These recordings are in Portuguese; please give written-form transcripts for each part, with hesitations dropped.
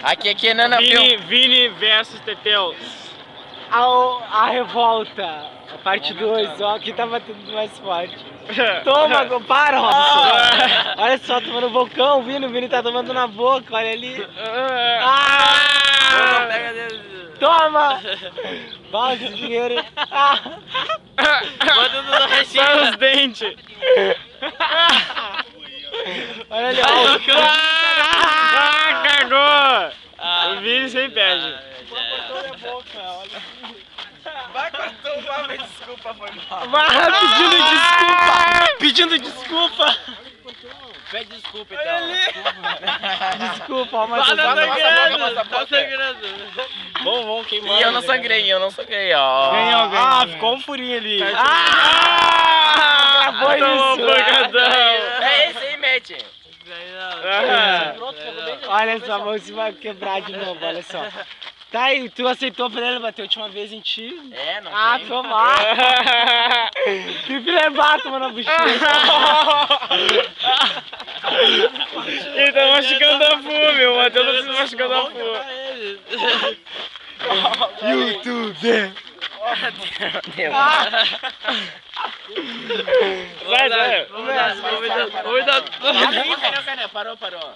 Aqui, não, Vini versus Teteus. A revolta, a parte 2, ó, quem tá batendo mais forte. Toma, para, Robson. Olha só, tomando bocão, o Vini tá tomando na boca, olha ali. Toma! Balde de dinheiro. Bota no restinho. Só os dentes. Olha ali, ó. Cagou! O Vini sem perde. Vai cortou o mal, desculpa, foi mal. Pedindo desculpa. Pede desculpa então. Desculpa, mas Tá Tá sangrando. Vamos queimar. E eu não sangrei, ó. Ganhou. Ficou um furinho ali. Foi isso. É esse aí, mete. Olha só, vamos vai quebrar de novo, olha só. Tá aí, tu aceitou pra ele bater a última vez em ti? É, não tem. Tomar. Que filho é bato, mano, bochecha. Ele tá machucando a Fu, meu. O Matheus tá se machucando a Fu. YouTube. Parou.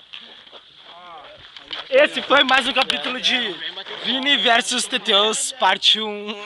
Esse foi mais um capítulo de Vini versus Teteus, parte 1.